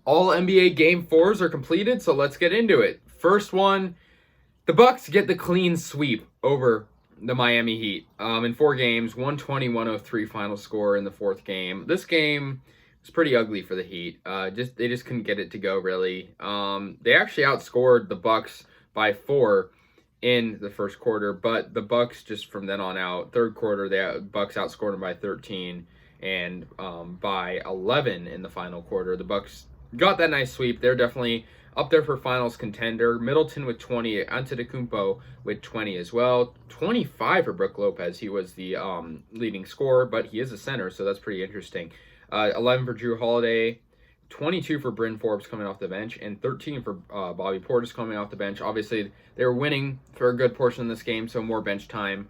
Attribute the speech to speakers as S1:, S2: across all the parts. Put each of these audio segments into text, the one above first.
S1: All NBA Game 4s are completed, so let's get into it. First one, the Bucks get the clean sweep over the Miami Heat in 4 games, 120-103 final score in the fourth game. This game was pretty ugly for the Heat. They just couldn't get it to go really. They actually outscored the Bucks by 4 in the first quarter, but the Bucks just from then on out, third quarter, the Bucks outscored them by 13 and by 11 in the final quarter. The Bucks got that nice sweep. They're definitely up there for finals contender. Middleton with 20, Antetokounmpo with 20 as well. 25 for Brook Lopez. He was the leading scorer, but he is a center, so that's pretty interesting. 11 for Drew Holiday, 22 for Bryn Forbes coming off the bench, and 13 for Bobby Portis coming off the bench. Obviously, they were winning for a good portion of this game, so more bench time.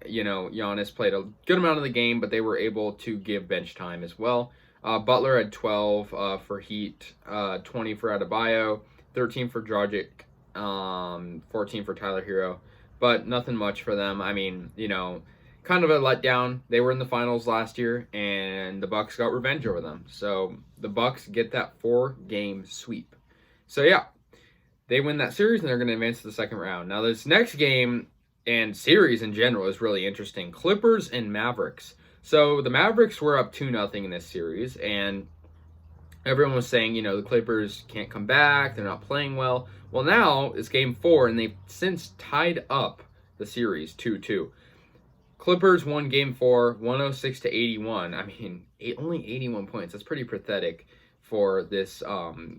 S1: Giannis played a good amount of the game, but they were able to give bench time as well. Butler had 12 for Heat, 20 for Adebayo, 13 for Dragic, 14 for Tyler Hero, but nothing much for them. I mean, kind of a letdown. They were in the finals last year, and the Bucks got revenge over them. So the Bucks get that 4-game sweep. So yeah, they win that series, and they're going to advance to the second round. Now this next game and series in general is really interesting. Clippers and Mavericks. So the Mavericks were up 2-0 in this series, and everyone was saying, the Clippers can't come back. They're not playing well. Well, now it's game 4, and they've since tied up the series 2-2. Clippers won game 4, 106-81. I mean, only 81 points. That's pretty pathetic for this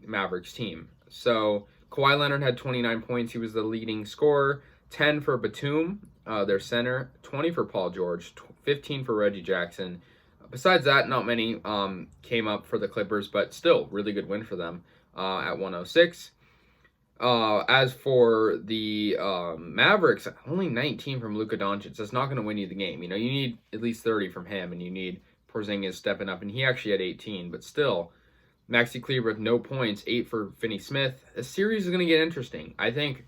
S1: Mavericks team. So Kawhi Leonard had 29 points. He was the leading scorer. 10 for Batum, their center. 20 for Paul George. 15 for Reggie Jackson. Besides that, not many came up for the Clippers, but still, really good win for them at 106. As for the Mavericks, only 19 from Luka Doncic. That's not going to win you the game. You need at least 30 from him, and you need Porzingis stepping up, and he actually had 18, but still, Maxi Kleber with no points, 8 for Finney Smith. The series is going to get interesting. I think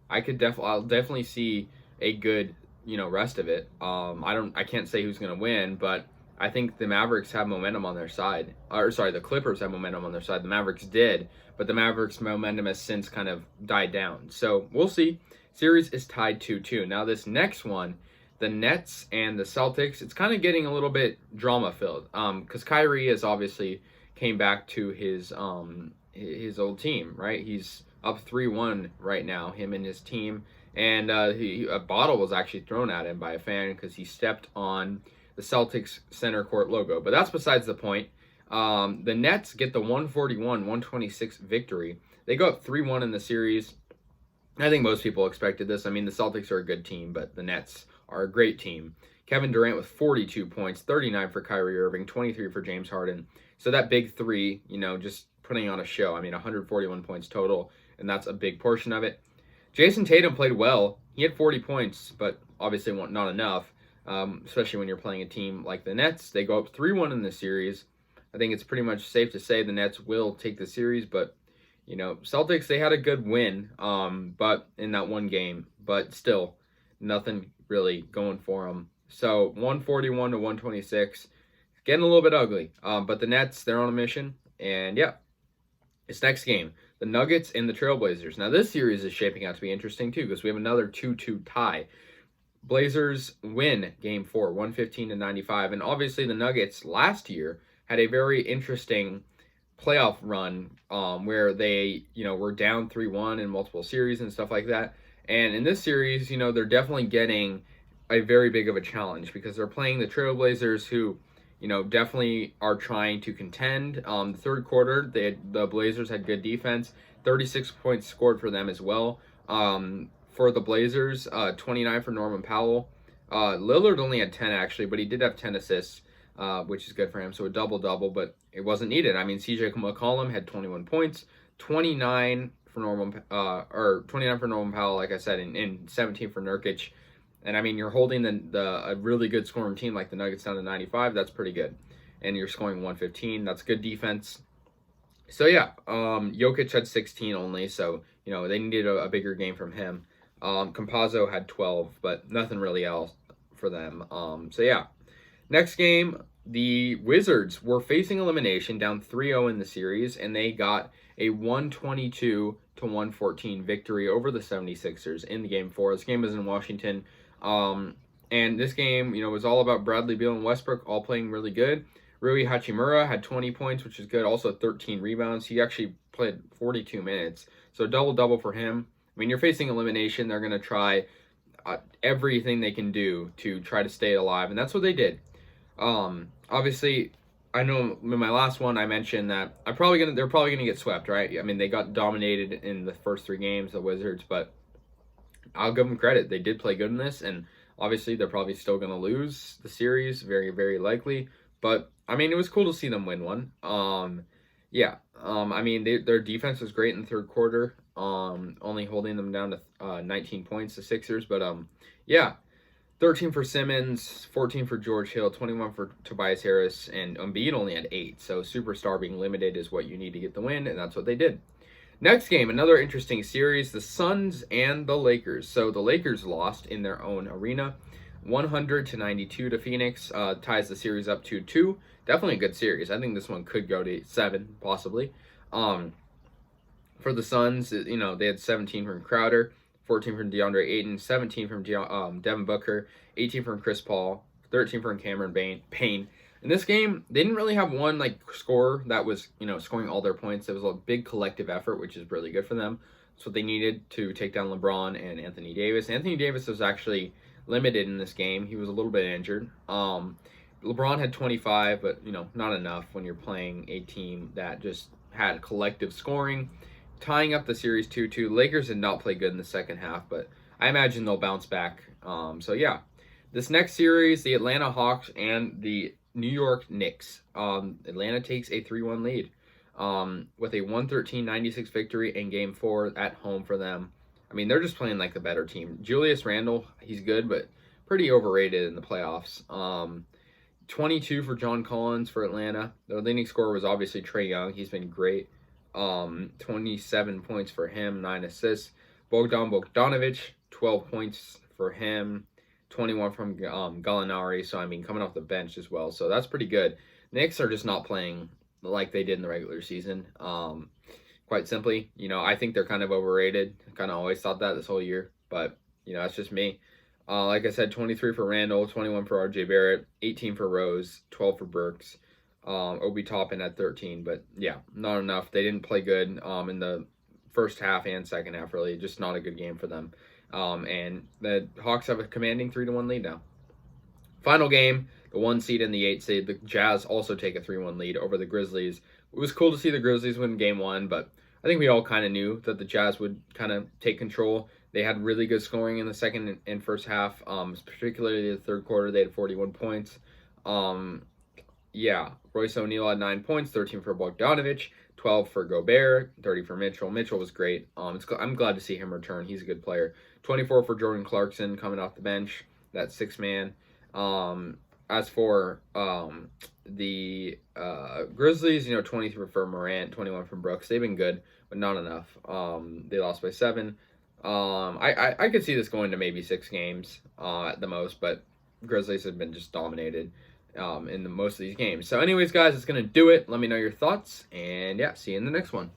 S1: I'll definitely see a good rest of it. I can't say who's going to win, but I think the Mavericks have momentum on their side. The Clippers have momentum on their side. The Mavericks did, but the Mavericks' momentum has since kind of died down. So we'll see. Series is tied 2-2. Now this next one, the Nets and the Celtics, it's kind of getting a little bit drama-filled. Because Kyrie has obviously came back to his old team, right? He's up 3-1 right now, him and his team. And a bottle was actually thrown at him by a fan because he stepped on the Celtics center court logo. But that's besides the point. The Nets get the 141-126 victory. They go up 3-1 in the series. I think most people expected this. I mean, the Celtics are a good team, but the Nets are a great team. Kevin Durant with 42 points, 39 for Kyrie Irving, 23 for James Harden. So that big three, just putting on a show. I mean, 141 points total, and that's a big portion of it. Jason Tatum played well. He had 40 points, but obviously not enough, especially when you're playing a team like the Nets. They go up 3-1 in the series. I think it's pretty much safe to say the Nets will take the series, but, Celtics, they had a good win, but in that one game, but still nothing really going for them. So 141-126, getting a little bit ugly, but the Nets, they're on a mission, and yeah, this next game, the Nuggets and the Trailblazers. Now, this series is shaping out to be interesting, too, because we have another 2-2 tie. Blazers win Game 4, 115-95. And obviously, the Nuggets last year had a very interesting playoff run where they, were down 3-1 in multiple series and stuff like that. And in this series, they're definitely getting a very big of a challenge because they're playing the Trailblazers who definitely are trying to contend. The third quarter, the Blazers had good defense. 36 points scored for them as well. For the Blazers, 29 for Norman Powell. Lillard only had 10 actually, but he did have 10 assists, which is good for him. So a double-double, but it wasn't needed. I mean, CJ McCollum had 21 points, 29 for Norman Powell, like I said, and 17 for Nurkic. And I mean, you're holding a really good scoring team like the Nuggets down to 95. That's pretty good. And you're scoring 115. That's good defense. So yeah, Jokic had 16 only. So, they needed a bigger game from him. Campazzo had 12, but nothing really else for them. So yeah, next game, the Wizards were facing elimination, down 3-0 in the series, and they got a 122-114 victory over the 76ers in the game 4. This game was in Washington. And this game, was all about Bradley Beal and Westbrook all playing really good. Rui Hachimura had 20 points, which is good. Also 13 rebounds. He actually played 42 minutes. So double-double for him. I mean, you're facing elimination. They're going to try everything they can do to try to stay alive, and that's what they did. Obviously, I know in my last one I mentioned that they're probably gonna get swept, right? I mean, they got dominated in the first 3 games, the Wizards, but I'll give them credit. They did play good in this, and obviously they're probably still gonna lose the series, very, very likely. But I mean, it was cool to see them win one. I mean, their defense was great in the third quarter, only holding them down to 19 points, the Sixers. But 13 for Simmons, 14 for George Hill, 21 for Tobias Harris, and Embiid only had 8. So superstar being limited is what you need to get the win, and that's what they did. Next game, another interesting series, the Suns and the Lakers. So the Lakers lost in their own arena, 100-92 to Phoenix, ties the series up 2-2. Definitely a good series. I think this one could go to 7, possibly. For the Suns, they had 17 from Crowder, 14 from DeAndre Ayton, 17 from Devin Booker, 18 from Chris Paul, 13 from Cameron Payne. In this game, they didn't really have one scorer that was scoring all their points. It was a big collective effort, which is really good for them. That's what they needed to take down LeBron and Anthony Davis. Anthony Davis was actually limited in this game. He was a little bit injured. LeBron had 25, but not enough when you're playing a team that just had collective scoring, tying up the series 2-2. Lakers did not play good in the second half, but I imagine they'll bounce back. This next series, the Atlanta Hawks and the New York Knicks. Atlanta takes a 3-1 lead with a 113-96 victory in Game 4 at home for them. I mean, they're just playing like the better team. Julius Randle, he's good, but pretty overrated in the playoffs. 22 for John Collins for Atlanta. The leading scorer was obviously Trae Young. He's been great. 27 points for him, 9 assists. Bogdan Bogdanovic, 12 points for him, 21 from Gallinari. So, I mean, coming off the bench as well. So, that's pretty good. Knicks are just not playing like they did in the regular season. Quite simply, I think they're kind of overrated. I kind of always thought that this whole year. But, that's just me. Like I said, 23 for Randall, 21 for RJ Barrett, 18 for Rose, 12 for Burks. Obi Toppin at 13, but yeah, not enough. They didn't play good in the first half and second half, really. Just not a good game for them. And the Hawks have a commanding 3-1 lead now. Final game, the 1 seed and the 8 seed. The Jazz also take a 3-1 lead over the Grizzlies. It was cool to see the Grizzlies win Game 1, but I think we all kind of knew that the Jazz would kind of take control. They had really good scoring in the second and first half, particularly the third quarter. They had 41 points. Royce O'Neal had 9 points, 13 for Bogdanovic, 12 for Gobert, 30 for Mitchell. Mitchell was great. I'm glad to see him return. He's a good player. 24 for Jordan Clarkson coming off the bench, that 6-man. As for the Grizzlies, 23 for Morant, 21 from Brooks. They've been good, but not enough. They lost by 7. I could see this going to maybe 6 games at the most, but Grizzlies have been just dominated in most of these games. So anyways, guys, it's going to do it. Let me know your thoughts, and see you in the next one.